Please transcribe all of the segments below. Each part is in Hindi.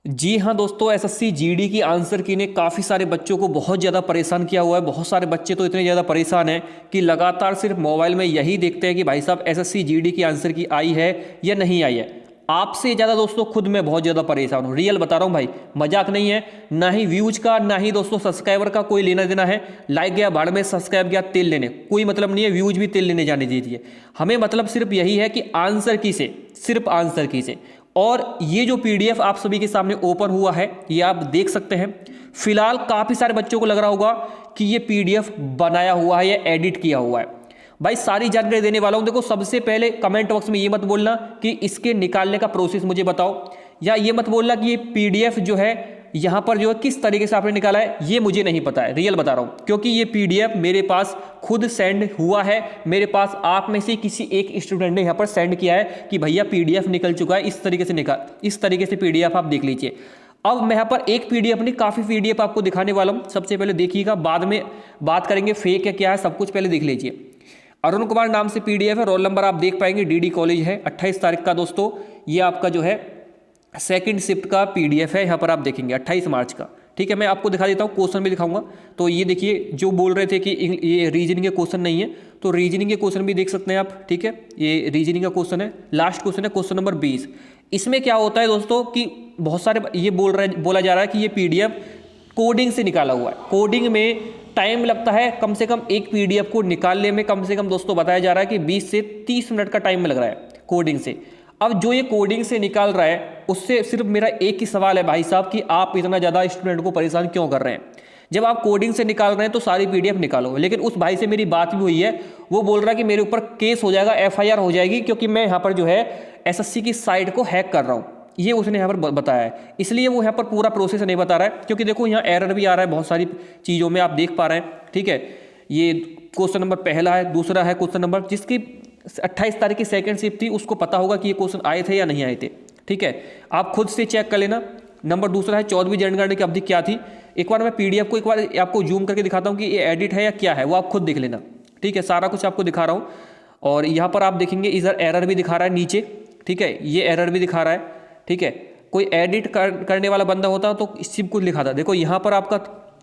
जी हाँ दोस्तों, एसएससी जीडी की आंसर की ने काफ़ी सारे बच्चों को बहुत ज़्यादा परेशान किया हुआ है। बहुत सारे बच्चे तो इतने ज़्यादा परेशान हैं कि लगातार सिर्फ मोबाइल में यही देखते हैं कि भाई साहब एसएससी जीडी की आंसर की आई है या नहीं आई है। आपसे ज़्यादा दोस्तों खुद मैं बहुत ज़्यादा परेशान हूँ, रियल बता रहा हूँ भाई, मजाक नहीं है। ना ही व्यूज का ना ही दोस्तों सब्सक्राइबर का कोई लेना देना है। लाइक गया भाड़ में, सब्सक्राइब गया तेल लेने, कोई मतलब नहीं है। व्यूज भी तेल लेने जाने दीजिए, हमें मतलब सिर्फ यही है कि आंसर की से, सिर्फ आंसर की से। और ये जो पीडीएफ आप सभी के सामने ओपन हुआ है ये आप देख सकते हैं। फिलहाल काफ़ी सारे बच्चों को लग रहा होगा कि ये पीडीएफ बनाया हुआ है या एडिट किया हुआ है। भाई सारी जानकारी देने वाला हूं। देखो, सबसे पहले कमेंट बॉक्स में ये मत बोलना कि इसके निकालने का प्रोसेस मुझे बताओ, या ये मत बोलना कि ये पीडीएफ जो है यहाँ पर जो है किस तरीके से आपने निकाला है, ये मुझे नहीं पता है। रियल बता रहा हूँ, क्योंकि ये पीडीएफ मेरे पास खुद सेंड हुआ है। मेरे पास आप में से किसी एक स्टूडेंट ने यहाँ पर सेंड किया है कि भैया पीडीएफ निकल चुका है, इस तरीके से इस तरीके से पीडीएफ आप देख लीजिए। अब मैं यहाँ पर एक पीडीएफ नहीं, काफ़ी पीडीएफ आपको दिखाने वाला हूँ। सबसे पहले देखिएगा, बाद में बात करेंगे फेक है क्या है, सब कुछ पहले देख लीजिए। अरुण कुमार नाम से पीडीएफ है, रोल नंबर आप देख पाएंगे, डीडी कॉलेज है, 28 तारीख का दोस्तों ये आपका जो है सेकंड शिफ्ट का पीडीएफ है। यहाँ पर आप देखेंगे 28 मार्च का। ठीक है, मैं आपको दिखा देता हूँ, क्वेश्चन भी दिखाऊंगा। तो ये देखिए, जो बोल रहे थे कि ये रीजनिंग के क्वेश्चन नहीं है, तो रीजनिंग के क्वेश्चन भी देख सकते हैं आप। ठीक है, ये रीजनिंग का क्वेश्चन है, लास्ट क्वेश्चन है, क्वेश्चन नंबर 20। इसमें क्या होता है दोस्तों कि बहुत सारे ये बोला जा रहा है कि ये पीडीएफ कोडिंग से निकाला हुआ है। कोडिंग में टाइम लगता है कम से कम, एक पीडीएफ को निकालने में कम से कम दोस्तों बताया जा रहा है कि 20 से 30 मिनट का टाइम लग रहा है कोडिंग से। अब जो ये कोडिंग से निकाल रहा है उससे सिर्फ मेरा एक ही सवाल है भाई साहब, कि आप इतना ज़्यादा स्टूडेंट को परेशान क्यों कर रहे हैं। जब आप कोडिंग से निकाल रहे हैं तो सारी पीडीएफ निकालो। लेकिन उस भाई से मेरी बात भी हुई है, वो बोल रहा है कि मेरे ऊपर केस हो जाएगा, एफआईआर हो जाएगी, क्योंकि मैं यहाँ पर जो है एसएससी की साइट को हैक कर रहा हूँ। ये उसने यहाँ पर बताया है, इसलिए वो यहाँ पर पूरा प्रोसेस नहीं बता रहा है। क्योंकि देखो यहाँ एरर भी आ रहा है बहुत सारी चीज़ों में, आप देख पा रहे हैं। ठीक है, ये क्वेश्चन नंबर पहला है, दूसरा है क्वेश्चन नंबर, जिसकी 28 तारीख की सेकंड शिफ्ट थी, उसको पता होगा कि ये क्वेश्चन आए थे या नहीं आए थे। ठीक है, आप खुद से चेक कर लेना। नंबर दूसरा है 14वीं जनगणना की अवधि क्या थी। एक बार मैं पीडीएफ को एक बार आपको जूम करके दिखाता हूँ कि ये एडिट है या क्या है, वो आप खुद देख लेना। ठीक है, सारा कुछ आपको दिखा रहा हूँ। और यहाँ पर आप देखेंगे इधर एरर भी दिखा रहा है नीचे। ठीक है, ये एरर भी दिखा रहा है। ठीक है, कोई एडिट करने वाला बंदा होता तो सिर्फ कुछ लिखा था। देखो यहाँ पर आपका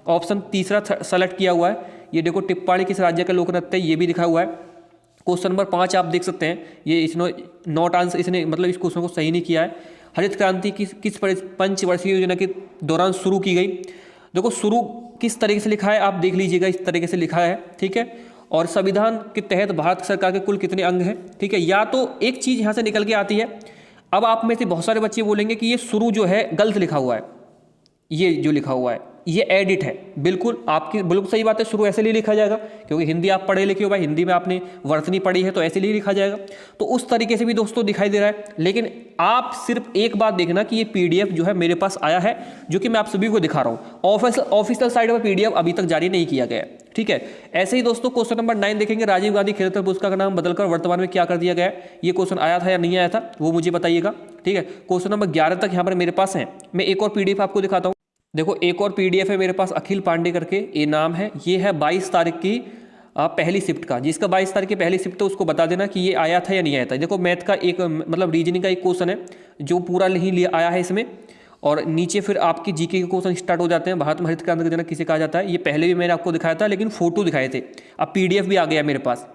ऑप्शन तीसरा सेलेक्ट किया हुआ है। ये देखो, टिप्पणी किस राज्य का लोक नृत्य है, ये भी दिखा हुआ है। क्वेश्चन नंबर 5 आप देख सकते हैं, ये इसने नॉट आंसर, इसने मतलब इस क्वेश्चन को सही नहीं किया है। हरित क्रांति किस पंचवर्षीय योजना के दौरान शुरू की गई। देखो शुरू किस तरीके से लिखा है आप देख लीजिएगा, इस तरीके से लिखा है। ठीक है, और संविधान के तहत भारत सरकार के कुल कितने अंग हैं। ठीक है, या तो एक चीज़ यहाँ से निकल के आती है। अब आप में से बहुत सारे बच्चे बोलेंगे कि ये शुरू जो है गलत लिखा हुआ है, ये जो लिखा हुआ है ये एडिट है। बिल्कुल आपकी बिल्कुल सही बात है, शुरू ऐसे लिए लिखा जाएगा, क्योंकि हिंदी आप पढ़े लिखे हो भाई, हिंदी में आपने वर्तनी पढ़ी है, तो ऐसे लिए लिखा जाएगा। तो उस तरीके से भी दोस्तों दिखाई दे रहा है। लेकिन आप सिर्फ एक बात देखना कि ये पीडीएफ जो है मेरे पास आया है, जो कि मैं आप सभी को दिखा रहा हूँ। ऑफिशियल साइट पर पीडीएफ अभी तक जारी नहीं किया गया है। ठीक है, ऐसे ही दोस्तों क्वेश्चन नंबर 9 देखेंगे, राजीव गांधी खेल रत्न पुरस्कार का नाम बदलकर वर्तमान में क्या कर दिया गया है। ये क्वेश्चन आया था या नहीं आया था, वो मुझे बताइएगा। ठीक है, क्वेश्चन नंबर 11 तक यहाँ पर मेरे पास है। मैं एक और पीडीएफ आपको दिखाता हूँ। देखो एक और पीडीएफ है मेरे पास, अखिल पांडे करके ये नाम है। ये है 22 तारीख की पहली शिफ्ट का। जिसका 22 तारीख की पहली शिफ्ट है उसको बता देना कि ये आया था या नहीं आया था। देखो मैथ का एक मतलब रीजनिंग का एक क्वेश्चन है जो पूरा नहीं लिया आया है इसमें, और नीचे फिर आपकी जीके के क्वेश्चन स्टार्ट हो जाते हैं। भारत में हरित क्रांति का जनक किसे कहा जाता है, ये पहले भी मैंने आपको दिखाया था, लेकिन फोटो दिखाए थे। अब पीडीएफ भी आ गया मेरे पास,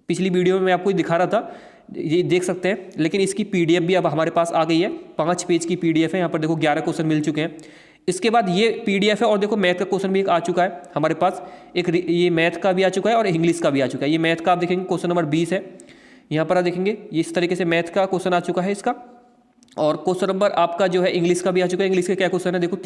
पिछली वीडियो में मैं आपको दिखा रहा था, ये देख सकते हैं। लेकिन इसकी पीडीएफ भी अब हमारे पास आ गई है, 5 पेज की पीडीएफ है। यहाँ पर देखो 11 क्वेश्चन मिल चुके हैं। इसके बाद ये पीडीएफ है, और देखो मैथ का क्वेश्चन भी एक आ चुका है हमारे पास, एक ये मैथ का भी आ चुका है और इंग्लिश का भी आ चुका है। ये मैथ का आप देखेंगे क्वेश्चन नंबर 20 है, यहाँ पर आप देखेंगे ये इस तरीके से मैथ का क्वेश्चन आ चुका है इसका। और क्वेश्चन नंबर आपका जो है इंग्लिश का भी आ चुका है। इंग्लिश के क्या क्वेश्चन है, देखो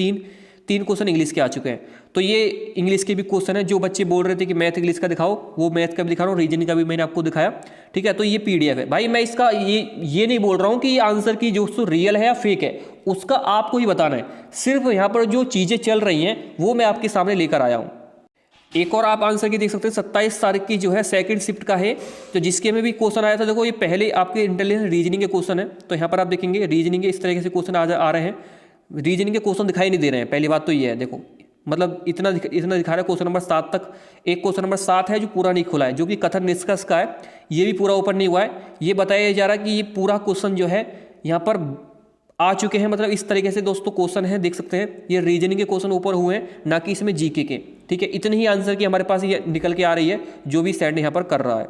तीन क्वेश्चन इंग्लिश के आ चुके हैं। तो ये इंग्लिश के भी क्वेश्चन है। जो बच्चे बोल रहे थे कि मैथ इंग्लिश का दिखाओ, वो मैथ का भी दिखा रहा हूँ, रीजनिंग का भी मैंने आपको दिखाया। ठीक है, तो ये पीडीएफ है भाई। मैं इसका ये नहीं बोल रहा हूँ कि ये आंसर की जो रियल है या फेक है, उसका आपको ही बताना है। सिर्फ यहाँ पर जो चीज़ें चल रही हैं वो मैं आपके सामने लेकर आया हूँ। एक और आप आंसर की देख सकते हैं, 27 तारीख की जो है सेकंड शिफ्ट का है, तो जिसके में भी क्वेश्चन आया था। देखो ये पहले आपके इंटेलिजेंस रीजनिंग के क्वेश्चन है, तो यहाँ पर आप देखेंगे रीजनिंग के इस तरीके से क्वेश्चन आ रहे हैं। रीजनिंग के क्वेश्चन दिखाई नहीं दे रहे हैं, पहली बात तो ये है। देखो मतलब इतना दिखा रहा है क्वेश्चन नंबर 7 तक। एक क्वेश्चन नंबर 7 है जो पूरा नहीं खुला है, जो कि कथन निष्कर्ष का है, ये भी पूरा ओपन नहीं हुआ है। ये बताया जा रहा है कि ये पूरा क्वेश्चन जो है यहाँ पर आ चुके हैं। मतलब इस तरीके से दोस्तों क्वेश्चन है, देख सकते हैं ये रीजनिंग के क्वेश्चन ऊपर हुए हैं, ना कि इसमें जीके के। ठीक है, इतनी ही आंसर की हमारे पास ये निकल के आ रही है जो भी सेंड यहाँ पर कर रहा है।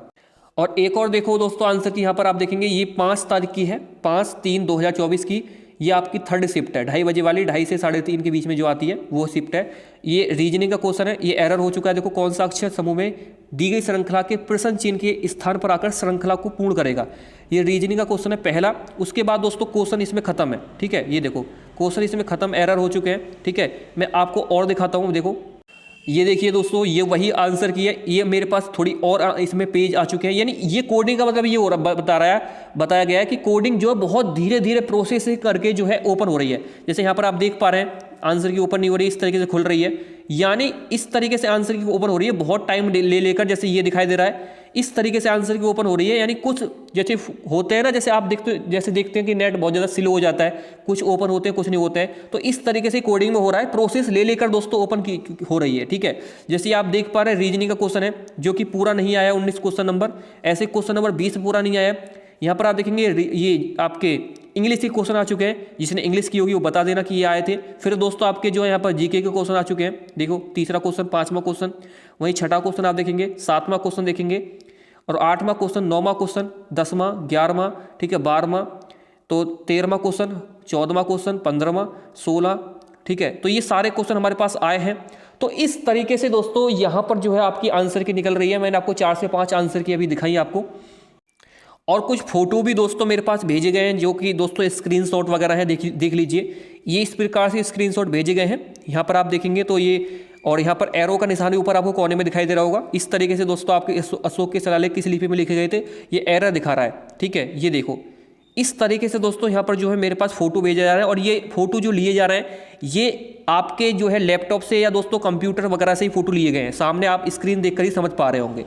और एक और देखो दोस्तों आंसर की, यहाँ पर आप देखेंगे ये 5 तारीख की है, 5/3/2024 की। ये आपकी थर्ड शिफ्ट है, 2:30 बजे वाली, 2:30 से 3:30 के बीच में जो आती है वो शिफ्ट है। ये रीजनिंग का क्वेश्चन है, ये एरर हो चुका है। देखो कौन सा अक्षर समूह में दी गई श्रृंखला के प्रश्न चिन्ह के स्थान पर आकर श्रृंखला को पूर्ण करेगा। ये रीजनिंग का क्वेश्चन है पहला। उसके बाद दोस्तों क्वेश्चन इसमें खत्म है। ठीक है, ये देखो क्वेश्चन इसमें खत्म, एरर हो चुके हैं। ठीक है, मैं आपको और दिखाता हूँ। देखो ये देखिए दोस्तों, ये वही आंसर की है। ये मेरे पास थोड़ी और इसमें पेज आ चुके हैं। यानी ये कोडिंग का मतलब ये हो रहा बताया गया है कि कोडिंग जो है बहुत धीरे धीरे प्रोसेस करके जो है ओपन हो रही है। जैसे यहाँ पर आप देख पा रहे हैं आंसर की ओपन नहीं हो रही, इस तरीके से खुल रही है। यानी इस तरीके से आंसर की ओपन हो रही है, बहुत टाइम ले लेकर, जैसे ये दिखाई दे रहा है इस तरीके से आंसर की ओपन हो रही है। यानी कुछ जैसे होते हैं ना, जैसे आप देखते हैं कि नेट बहुत ज़्यादा स्लो हो जाता है, कुछ ओपन होते हैं कुछ नहीं होते हैं, तो इस तरीके से कोडिंग में हो रहा है, प्रोसेस ले लेकर दोस्तों ओपन की हो रही है। ठीक है, जैसे आप देख पा रहे हैं रीजनिंग का क्वेश्चन है जो कि पूरा नहीं आया, 19 क्वेश्चन नंबर, ऐसे क्वेश्चन नंबर 20 पूरा नहीं आया। यहाँ पर आप देखेंगे ये आपके इंग्लिश के क्वेश्चन आ चुके हैं, जिसने इंग्लिश की होगी वो बता देना कि ये आए थे। फिर दोस्तों आपके जो है यहाँ पर जीके के क्वेश्चन आ चुके हैं। देखो तीसरा क्वेश्चन, 5वां क्वेश्चन, वहीं 6ठा क्वेश्चन आप देखेंगे, 7वां क्वेश्चन देखेंगे, और 8वां क्वेश्चन, 9वां क्वेश्चन, 10वां, 11वां, ठीक है, 12वां, तो 13वां क्वेश्चन, 14वां क्वेश्चन, 15वां, 16। ठीक है, तो ये सारे क्वेश्चन हमारे पास आए हैं। तो इस तरीके से दोस्तों यहाँ पर जो है आपकी आंसर की निकल रही है। मैंने आपको 4 से 5 आंसर की अभी दिखाई आपको, और कुछ फोटो भी दोस्तों मेरे पास भेजे गए हैं जो कि दोस्तों स्क्रीनशॉट वगैरह है, देख लीजिए। ये इस प्रकार से स्क्रीनशॉट भेजे गए हैं। यहाँ पर आप देखेंगे तो ये, और यहाँ पर एरो का निशान ऊपर आपको कोने में दिखाई दे रहा होगा। इस तरीके से दोस्तों आपके अशोक के शिलालेख किस लिपि में लिखे गए थे, ये एरर दिखा रहा है। ठीक है, ये देखो इस तरीके से दोस्तों यहाँ पर जो है मेरे पास फोटो भेजा जा रहा है, और ये फोटो जो लिए जा रहे हैं ये आपके जो है लैपटॉप से या दोस्तों कंप्यूटर वगैरह से ही फोटो लिए गए हैं। सामने आप स्क्रीन देखकर ही समझ पा रहे होंगे।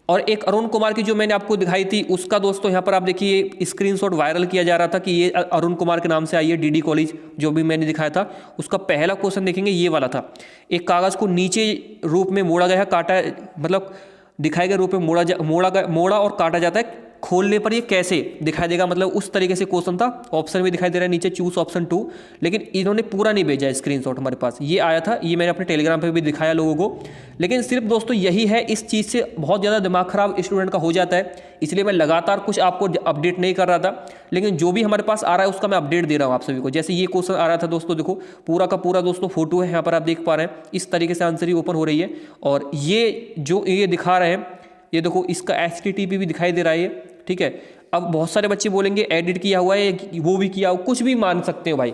और एक अरुण कुमार की जो मैंने आपको दिखाई थी, उसका दोस्तों यहाँ पर आप देखिए स्क्रीनशॉट वायरल किया जा रहा था कि ये अरुण कुमार के नाम से आई है, डीडी कॉलेज जो भी मैंने दिखाया था। उसका पहला क्वेश्चन देखेंगे, ये वाला था। एक कागज़ को नीचे रूप में मोड़ा गया है, काटा, मतलब दिखाए गए रूप में मोड़ा और काटा जाता है, खोलने पर ये कैसे दिखाई देगा, मतलब उस तरीके से क्वेश्चन था। ऑप्शन भी दिखाई दे रहा है नीचे, चूज ऑप्शन 2, लेकिन इन्होंने पूरा नहीं भेजा है स्क्रीनशॉट। हमारे पास ये आया था, ये मैंने अपने टेलीग्राम पे भी दिखाया लोगों को, लेकिन सिर्फ दोस्तों यही है, इस चीज़ से बहुत ज़्यादा दिमाग खराब स्टूडेंट का हो जाता है, इसलिए मैं लगातार कुछ आपको अपडेट नहीं कर रहा था। लेकिन जो भी हमारे पास आ रहा है उसका मैं अपडेट दे रहा हूँ आप सभी को। जैसे ये क्वेश्चन आ रहा था दोस्तों, देखो पूरा का पूरा दोस्तों फोटो है, यहाँ पर आप देख पा रहे हैं इस तरीके से आंसर ही ओपन हो रही है। और ये जो ये दिखा रहे हैं, ये देखो इसका HTTP भी दिखाई दे रहा है। ठीक है, अब बहुत सारे बच्चे बोलेंगे एडिट किया हुआ है, वो भी किया हुआ, कुछ भी मान सकते हो भाई।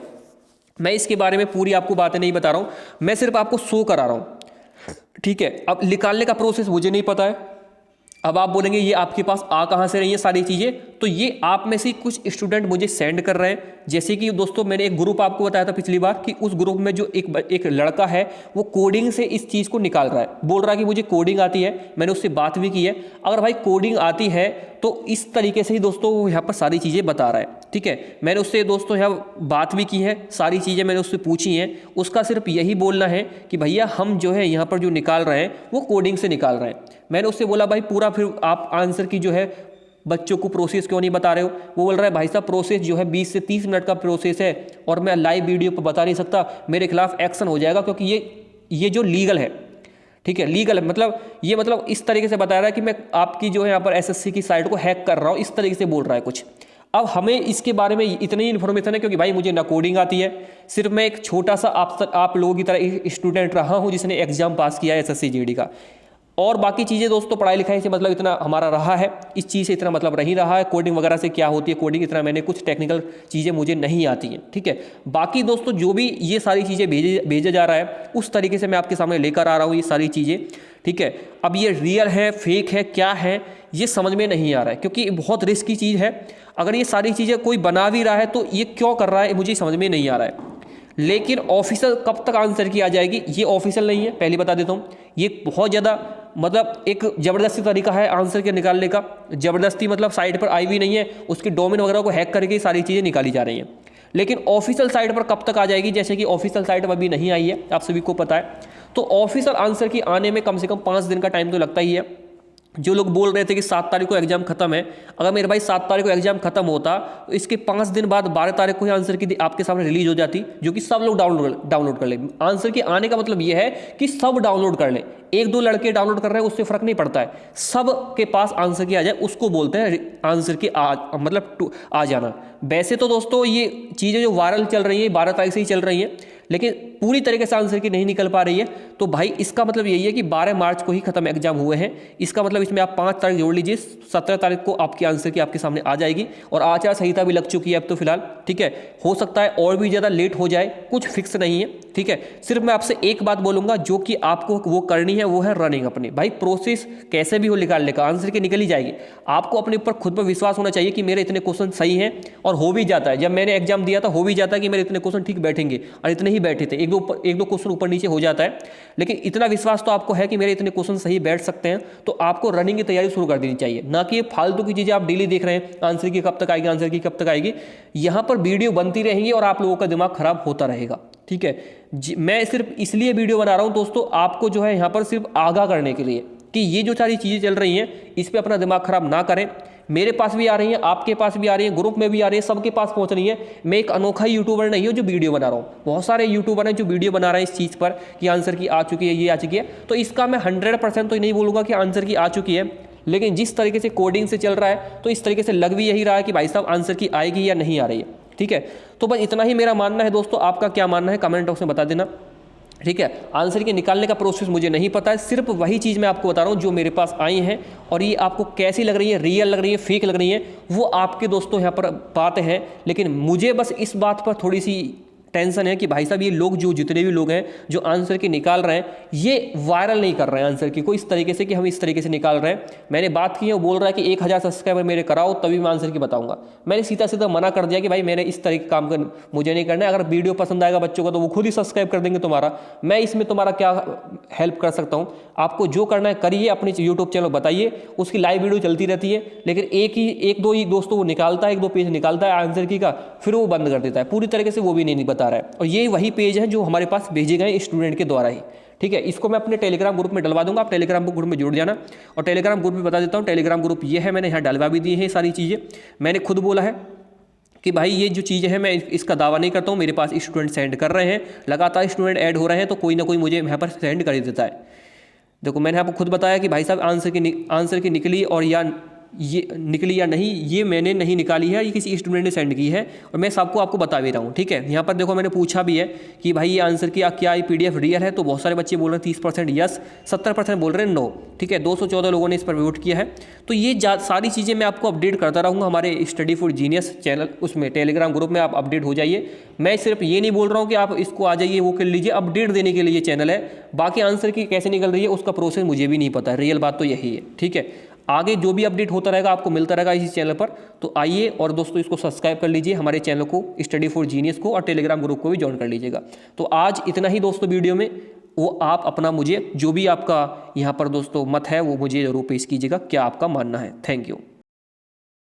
मैं इसके बारे में पूरी आपको बातें नहीं बता रहा हूँ, मैं सिर्फ आपको शो करा रहा हूँ। ठीक है, अब निकालने का प्रोसेस मुझे नहीं पता है। अब आप बोलेंगे ये आपके पास आ कहाँ से रही है सारी चीज़ें, तो ये आप में से कुछ स्टूडेंट मुझे सेंड कर रहे हैं। जैसे कि दोस्तों मैंने एक ग्रुप आपको बताया था पिछली बार कि उस ग्रुप में जो एक लड़का है वो कोडिंग से इस चीज़ को निकाल रहा है, बोल रहा है कि मुझे कोडिंग आती है। मैंने उससे बात भी की है, अगर भाई कोडिंग आती है तो इस तरीके से ही दोस्तों वो यहाँ पर सारी चीज़ें बता रहा है। ठीक है, मैंने उससे दोस्तों यहाँ बात भी की है, सारी चीज़ें मैंने उससे पूछी हैं। उसका सिर्फ यही बोलना है कि भैया हम जो है यहाँ पर जो निकाल रहे हैं वो कोडिंग से निकाल रहे हैं। मैंने उससे बोला भाई पूरा फिर आप आंसर की जो है बच्चों को प्रोसेस क्यों नहीं बता रहे हो। वो बोल रहा है भाई साहब प्रोसेस जो है 20 से 30 मिनट का प्रोसेस है और मैं लाइव वीडियो पर बता नहीं सकता, मेरे खिलाफ एक्शन हो जाएगा, क्योंकि ये जो लीगल है। ठीक है, लीगल है, मतलब इस तरीके से बता रहा है कि मैं आपकी जो है यहाँ पर SSC की साइट को हैक कर रहा हूँ, इस तरीके से बोल रहा है कुछ। अब हमें इसके बारे में इतनी इन्फॉर्मेशन है क्योंकि भाई मुझे ना कोडिंग आती है, सिर्फ मैं एक छोटा सा आप लोगों की तरह स्टूडेंट रहा हूँ जिसने एग्जाम पास किया है SSC GD का। और बाकी चीज़ें दोस्तों पढ़ाई लिखाई से मतलब इतना हमारा रहा है, इस चीज़ से इतना मतलब नहीं रहा है। कोडिंग वगैरह से क्या होती है कोडिंग, इतना मैंने कुछ टेक्निकल चीज़ें मुझे नहीं आती हैं। ठीक है, बाकी दोस्तों जो भी ये सारी चीज़ें भेजा जा रहा है उस तरीके से मैं आपके सामने लेकर आ रहा हूँ ये सारी चीज़ें। ठीक है, अब ये रियल है फेक है क्या है ये समझ में नहीं आ रहा है, क्योंकि बहुत रिस्की चीज़ है। अगर ये सारी चीज़ें कोई बना भी रहा है तो ये क्यों कर रहा है मुझे समझ में नहीं आ रहा है। लेकिन ऑफिशियल कब तक आंसर की आ जाएगी ये ऑफिशियल नहीं है, पहले बता देता हूँ। ये बहुत ज़्यादा मतलब एक ज़बरदस्ती तरीका है आंसर के निकालने का। ज़बरदस्ती मतलब साइट पर आई भी नहीं है, उसके डोमेन वगैरह को हैक करके सारी चीज़ें निकाली जा रही हैं। लेकिन ऑफिशियल साइट पर कब तक आ जाएगी, जैसे कि ऑफिशियल साइट पर अभी नहीं आई है, आप सभी को पता है। तो ऑफिशियल आंसर की आने में कम से कम 5 दिन का टाइम तो लगता ही है। जो लोग बोल रहे थे कि 7 तारीख को एग्जाम खत्म है, अगर मेरे भाई 7 तारीख को एग्जाम खत्म होता तो इसके 5 दिन बाद 12 तारीख को ही आंसर की आपके सामने रिलीज हो जाती, जो कि सब लोग डाउनलोड कर ले। आंसर के आने का मतलब यह है कि सब डाउनलोड कर ले। 1-2 लड़के डाउनलोड कर रहे हैं उससे फर्क नहीं पड़ता है, सब के पास आंसर की आ जाए, उसको बोलते हैं आंसर की मतलब आ जाना। वैसे तो दोस्तों ये चीज़ें जो वायरल चल रही हैं 12 तारीख से ही चल रही हैं, लेकिन पूरी तरीके से आंसर की नहीं निकल पा रही है। तो भाई इसका मतलब यही है कि 12 मार्च को ही खत्म एग्जाम हुए हैं। इसका मतलब इसमें आप 5 तारीख जोड़ लीजिए, 17 तारीख को आपकी आंसर की आपके सामने आ जाएगी। और आचार संहिता भी लग चुकी है अब तो फिलहाल, ठीक है। हो सकता है और भी ज़्यादा लेट हो जाए, कुछ फिक्स नहीं है, ठीक है। सिर्फ मैं आपसे एक बात बोलूँगा जो कि आपको वो करनी है, वो है रनिंग अपनी। भाई प्रोसेस कैसे भी हो निकालने का, आंसर की निकल ही जाएगी। आपको अपने ऊपर खुद पर विश्वास होना चाहिए कि मेरे इतने क्वेश्चन सही हैं, और हो भी जाता है। जब मैंने एग्जाम दिया था हो भी जाता है कि मेरे इतने क्वेश्चन ठीक बैठेंगे, और इतने ही बैठे थे। एक दो क्वेश्चन ऊपर नीचे हो जाता है, लेकिन इतना विश्वास तो आपको है कि मेरे इतने क्वेश्चन सही बैठ सकते हैं। तो आपको रनिंग की तैयारी शुरू कर देनी चाहिए, ना कि ये फालतू की चीज़ें आप डेली देख रहे हैं, आंसर की कब तक आएगी, आंसर की कब तक आएगी। यहाँ पर वीडियो बनती रहेंगी और आप लोगों का दिमाग खराब होता रहेगा, ठीक है। मैं सिर्फ इसलिए वीडियो बना रहा हूँ दोस्तों, आपको जो है यहाँ पर सिर्फ आगाह करने के लिए कि ये जो सारी चीज़ें चल रही हैं इस पर अपना दिमाग खराब ना करें। मेरे पास भी आ रही हैं, आपके पास भी आ रही है, ग्रुप में भी आ रही है, सबके पास पहुंच रही है। मैं एक अनोखा यूट्यूबर नहीं हूं जो वीडियो बना रहा हूं, बहुत सारे यूट्यूबर हैं जो वीडियो बना रहे हैं इस चीज़ पर कि आंसर की आ चुकी है, ये आ चुकी है। तो इसका मैं 100% तो नहीं बोलूँगा कि आंसर की आ चुकी है, लेकिन जिस तरीके से कोडिंग से चल रहा है तो इस तरीके से लग भी यही रहा है कि भाई साहब आंसर की आएगी या नहीं आ रही है, ठीक है। तो बस इतना ही मेरा मानना है दोस्तों, आपका क्या मानना है कमेंट बॉक्स में बता देना, ठीक है। आंसर के निकालने का प्रोसेस मुझे नहीं पता है, सिर्फ वही चीज़ मैं आपको बता रहा हूँ जो मेरे पास आई हैं, और ये आपको कैसी लग रही है, रियल लग रही है, फेक लग रही है, वो आपके दोस्तों यहाँ पर बातें हैं। लेकिन मुझे बस इस बात पर थोड़ी सी टेंशन है कि भाई साहब ये लोग जो जितने भी लोग हैं जो आंसर की निकाल रहे हैं, ये वायरल नहीं कर रहे हैं आंसर की को इस तरीके से कि हम इस तरीके से निकाल रहे हैं। मैंने बात की है, वो बोल रहा है कि 1000 सब्सक्राइबर मेरे कराओ तभी मैं आंसर की बताऊंगा। मैंने सीधा सीधा मना कर दिया कि भाई मैंने इस तरह के काम कर मुझे नहीं करना है। अगर वीडियो पसंद आएगा बच्चों को तो वो खुद ही सब्सक्राइब कर देंगे तुम्हारा, मैं इसमें तुम्हारा क्या हेल्प कर सकता हूँ। आपको जो करना है करिए, अपने यूट्यूब चैनल बताइए, उसकी लाइव वीडियो चलती रहती है। लेकिन एक दो ही दोस्तों वो निकालता है, 1-2 पेज निकालता है आंसर की का, फिर वो बंद कर देता है, पूरी तरीके से वो भी नहीं बता रहा है। और ये वही पेज है जो हमारे पास भेजे गए स्टूडेंट के द्वारा ही, ठीक है। इसको मैं अपने टेलीग्राम ग्रुप में डलवा दूंगा, आप टेलीग्राम ग्रुप में जुड़ जाना। और टेलीग्राम ग्रुप में बता देता हूँ, टेलीग्राम ग्रुप ये है, मैंने यहाँ डलवा भी दी है सारी चीज़ें। मैंने खुद बोला है कि भाई ये जो चीज़ें हैं मैं इसका दावा नहीं करता हूँ, मेरे पास स्टूडेंट सेंड कर रहे हैं, लगातार स्टूडेंट ऐड हो रहे हैं, तो कोई ना कोई मुझे यहाँ पर सेंड कर ही देता है। देखो मैंने आपको खुद बताया कि भाई साहब आंसर की निकली और या ये निकली या नहीं, ये मैंने नहीं निकाली है, ये किसी स्टूडेंट ने सेंड की है, और मैं सबको आपको बता भी रहा हूँ, ठीक है। यहाँ पर देखो मैंने पूछा भी है कि भाई ये आंसर की क्या ये PDF रियल है, तो बहुत सारे बच्चे बोल रहे हैं 30% यस, 70% बोल रहे हैं नो, ठीक है। 214 लोगों ने इस पर वोट किया है। तो ये सारी चीज़ें मैं आपको अपडेट करता रहूँगा हमारे स्टडी फॉर जीनियस चैनल, उसमें टेलीग्राम ग्रुप में आप अपडेट हो जाइए। मैं सिर्फ ये नहीं बोल रहा हूँ कि आप इसको आ जाइए वो कर लीजिए, अपडेट देने के लिए चैनल है। बाकी आंसर की कैसे निकल रही है उसका प्रोसेस मुझे भी नहीं पता है, रियल बात तो यही है, ठीक है। आगे जो भी अपडेट होता रहेगा आपको मिलता रहेगा इसी चैनल पर, तो आइए और दोस्तों इसको सब्सक्राइब कर लीजिए हमारे चैनल को, स्टडी फॉर जीनियस को, और टेलीग्राम ग्रुप को भी ज्वाइन कर लीजिएगा। तो आज इतना ही दोस्तों वीडियो में, वो आप अपना मुझे जो भी आपका यहाँ पर दोस्तों मत है वो मुझे जरूर पेश कीजिएगा, क्या आपका मानना है। Thank you.